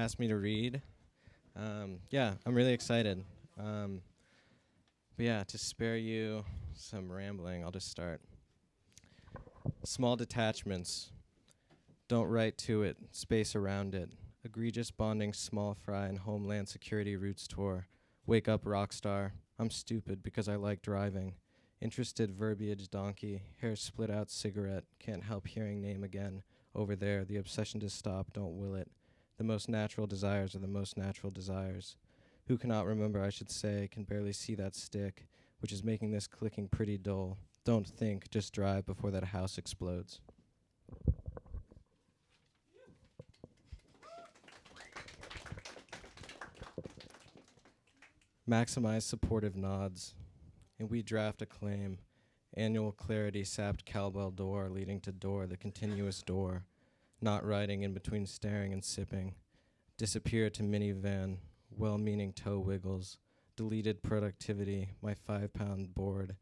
asked me to read. Yeah, I'm really excited. But yeah, to spare you some rambling, I'll just start. Small detachments. Don't write to it, space around it. Egregious bonding small fry and Homeland Security Roots Tour. Wake up, rock star. I'm stupid because I like driving. Interested verbiage donkey. Hair split out cigarette. Can't help hearing name again. Over there, the obsession to stop, don't will it. The most natural desires are the most natural desires. Who cannot remember, I should say, can barely see that stick, which is making this clicking pretty dull. Don't think, just drive before that house explodes. Maximize supportive nods, and we draft a claim. Annual clarity sapped cowbell door leading to door, the continuous door. Not riding in between staring and sipping. Disappear to minivan, well-meaning toe wiggles. Deleted productivity, my 5-pound board.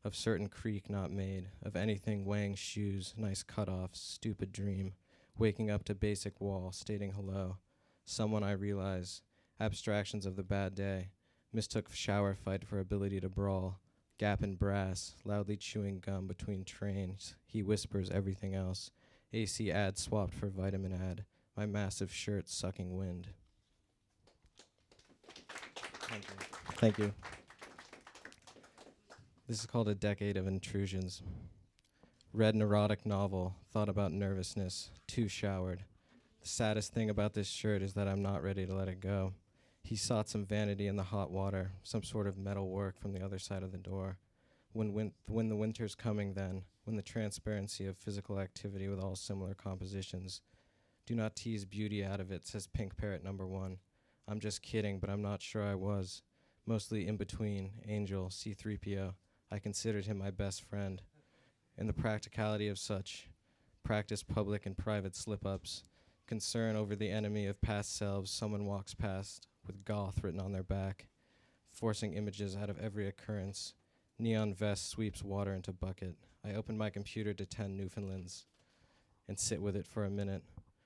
Of certain creek not made, of anything weighing shoes, nice cutoffs, stupid dream. Waking up to basic wall, stating hello. Someone I realize, abstractions of the bad day. Mistook shower fight for ability to brawl. Gap in brass, loudly chewing gum between trains. He whispers everything else. AC ad swapped for vitamin ad. My massive shirt sucking wind. Thank you. Thank you. This is called A Decade of Intrusions. Read neurotic novel, thought about nervousness, too showered. The saddest thing about this shirt is that I'm not ready to let it go. He sought some vanity in the hot water, some sort of metal work from the other side of the door. When the winter's coming then, when the transparency of physical activity with all similar compositions. Do not tease beauty out of it, says Pink Parrot number 1. I'm just kidding, but I'm not sure I was. Mostly in between, Angel, C-3PO. I considered him my best friend. In the practicality of such, practice public and private slip-ups, concern over the enemy of past selves someone walks past with goth written on their back, forcing images out of every occurrence. Neon vest sweeps water into bucket. I open my computer to 10 Newfoundlands and sit with it for a minute.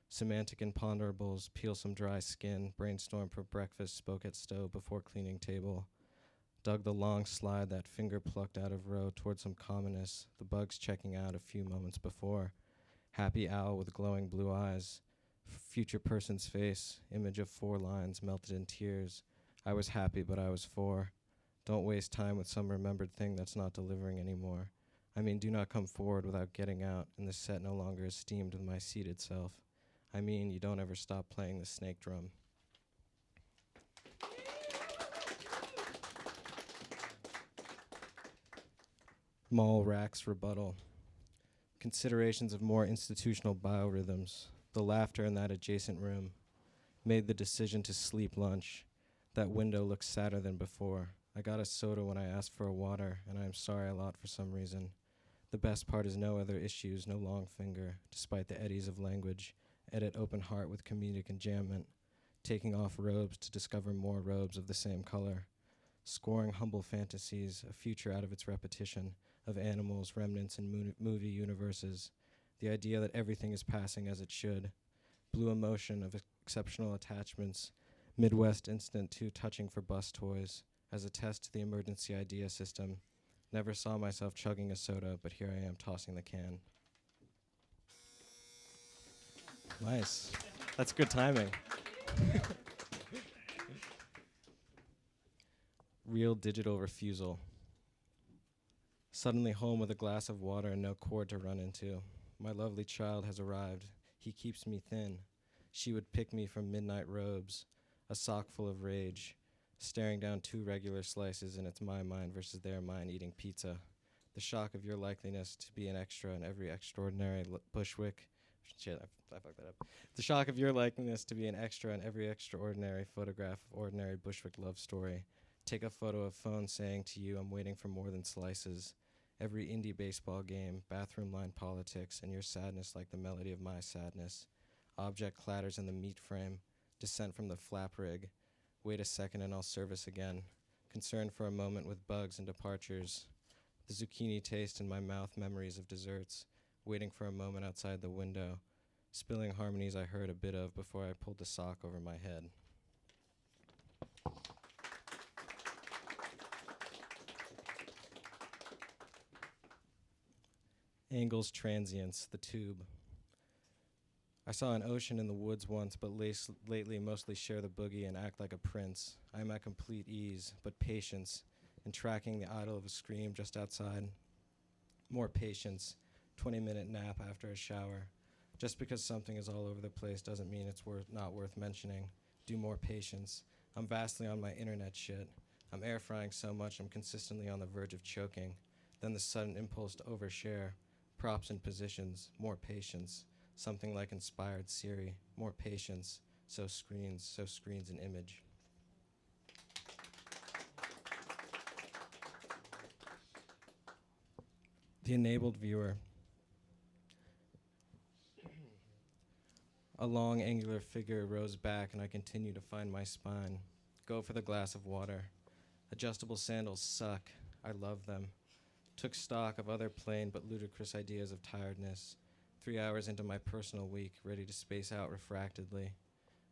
Semantic imponderables, peel some dry skin, brainstorm for breakfast, spoke at stove before cleaning table. Dug the long slide that finger plucked out of row toward some commonness, the bugs checking out a few moments before. Happy owl with glowing blue eyes. Future person's face, image of 4 lines melted in tears. I was happy, but I was 4. Don't waste time with some remembered thing that's not delivering anymore. I mean, do not come forward without getting out, and the set no longer is steamed with my seated self. I mean, you don't ever stop playing the snake drum. Mall Rack's rebuttal. Considerations of more institutional biorhythms. The laughter in that adjacent room. Made the decision to sleep lunch. That window looks sadder than before. I got a soda when I asked for a water, and I am sorry a lot for some reason. The best part is no other issues, no long finger, despite the eddies of language. Edit open heart with comedic enjambment. Taking off robes to discover more robes of the same color. Scoring humble fantasies, a future out of its repetition, of animals, remnants, and movie universes. The idea that everything is passing as it should. Blue emotion of exceptional attachments. Midwest Instant 2 touching for bus toys. As a test to the emergency idea system. Never saw myself chugging a soda, but here I am tossing the can. Nice. That's good timing. Real digital refusal. Suddenly home with a glass of water and no cord to run into. My lovely child has arrived. He keeps me thin. She would pick me from midnight robes. A sock full of rage. Staring down 2 regular slices, and it's my mind versus their mind eating pizza. The shock of your likeliness to be an extra in every extraordinary Bushwick. Shit, I fucked that up. The shock of your likeness to be an extra in every extraordinary photograph of ordinary Bushwick love story. Take a photo of phone saying to you, I'm waiting for more than slices. Every indie baseball game, bathroom line politics, and your sadness like the melody of my sadness. Object clatters in the meat frame. Descent from the flap rig. Wait a second and I'll service again. Concerned for a moment with bugs and departures. The zucchini taste in my mouth, memories of desserts. Waiting for a moment outside the window. spilling harmonies I heard a bit of before I pulled the sock over my head. Angles Transients, The Tube. I saw an ocean in the woods once, but lately mostly share the boogie and act like a prince. I am at complete ease, but patience in tracking the idol of a scream just outside. More patience, 20-minute nap after a shower. Just because something is all over the place doesn't mean it's not worth mentioning. Do more patience. I'm vastly on my internet shit. I'm air frying so much I'm consistently on the verge of choking. Then the sudden impulse to overshare. Props and positions, more patience. Something like inspired Siri, more patience. So screens an image. The enabled viewer. A long, angular figure rose back, and I continue to find my spine. Go for the glass of water. Adjustable sandals suck. I love them. Took stock of other plain but ludicrous ideas of tiredness. 3 hours into my personal week, ready to space out refractedly.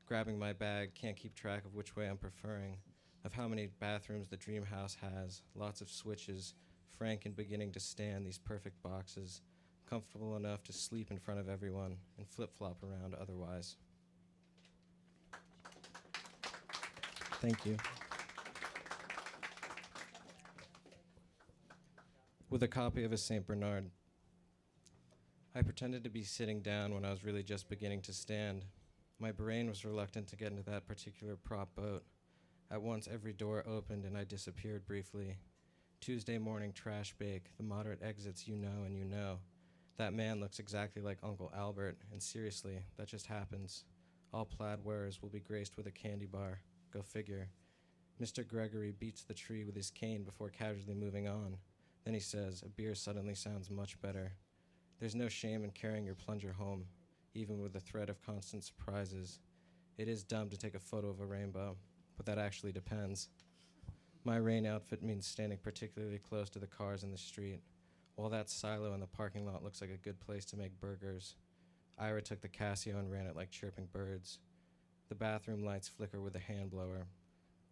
Grabbing my bag, can't keep track of which way I'm preferring, of how many bathrooms the dream house has, lots of switches, frank and beginning to stand these perfect boxes, comfortable enough to sleep in front of everyone and flip-flop around otherwise. Thank you. With a copy of a St. Bernard. I pretended to be sitting down when I was really just beginning to stand. My brain was reluctant to get into that particular prop boat. At once, every door opened and I disappeared briefly. Tuesday morning trash bake, the moderate exits you know and you know. That man looks exactly like Uncle Albert, and seriously, that just happens. All plaid wearers will be graced with a candy bar. Go figure. Mr. Gregory beats the tree with his cane before casually moving on. Then he says, a beer suddenly sounds much better. There's no shame in carrying your plunger home, even with the threat of constant surprises. It is dumb to take a photo of a rainbow, but that actually depends. My rain outfit means standing particularly close to the cars in the street, while that silo in the parking lot looks like a good place to make burgers. Ira took the Casio and ran it like chirping birds. The bathroom lights flicker with a hand blower.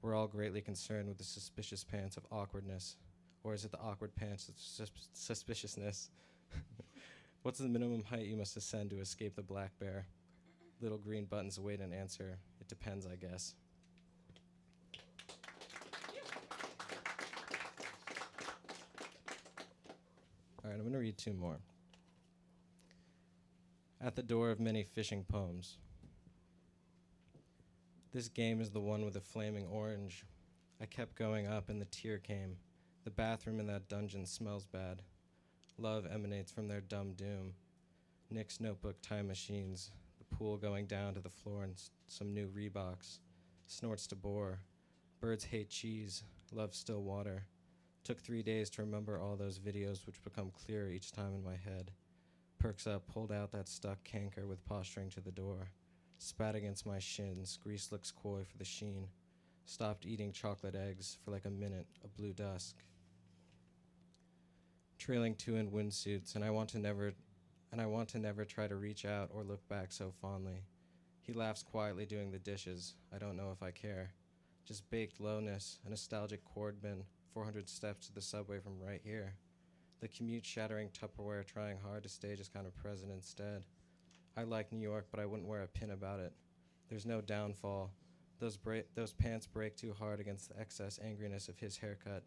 We're all greatly concerned with the suspicious pants of awkwardness. Or is it the awkward pants of suspiciousness? What's the minimum height you must ascend to escape the black bear? Little green buttons await an answer. It depends, I guess. All right, I'm going to read 2 more. At the door of many fishing poems. This game is the one with the flaming orange. I kept going up and the tear came. The bathroom in that dungeon smells bad. Love emanates from their dumb doom. Nick's notebook time machines. The pool going down to the floor and some new Reeboks. Snorts to bore. Birds hate cheese. Love still water. Took 3 days to remember all those videos which become clearer each time in my head. Perks up, pulled out that stuck canker with posturing to the door. Spat against my shins, grease looks coy for the sheen. Stopped eating chocolate eggs for like a minute, a blue dusk. Trailing 2 in windsuits, and I want to never try to reach out or look back so fondly. He laughs quietly doing the dishes. I don't know if I care. Just baked lowness, a nostalgic cord bin, 400 steps to the subway from right here. The commute shattering Tupperware trying hard to stay just kind of present instead. I like New York, but I wouldn't wear a pin about it. There's no downfall. Those pants break too hard against the excess angriness of his haircut.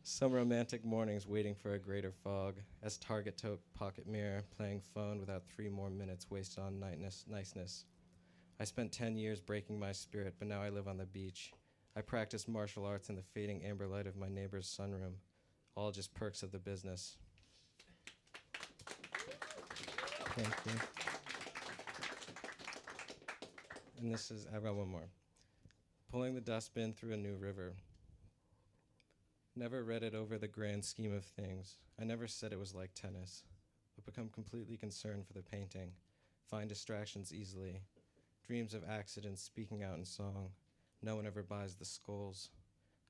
Some romantic mornings waiting for a greater fog, as Target took pocket mirror, playing phone without 3 more minutes wasted on niceness. I spent 10 years breaking my spirit, but now I live on the beach. I practice martial arts in the fading amber light of my neighbor's sunroom. All just perks of the business. Thank you. And I've got one more. Pulling the dustbin through a new river. Never read it over the grand scheme of things. I never said it was like tennis, but become completely concerned for the painting. Find distractions easily. Dreams of accidents speaking out in song. No one ever buys the skulls.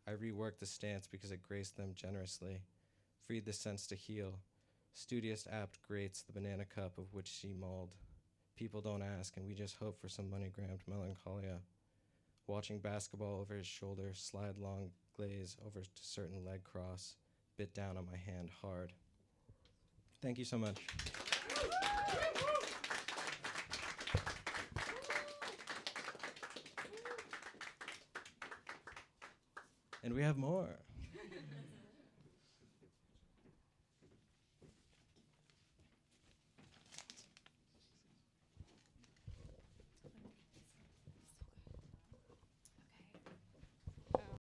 I reworked the stance because it graced them generously. Freed the sense to heal. Studious apt grates the banana cup of which she mulled. People don't ask, and we just hope for some money-grammed melancholia. Watching basketball over his shoulder, slide long glaze over to certain leg cross, bit down on my hand hard. Thank you so much. And we have more.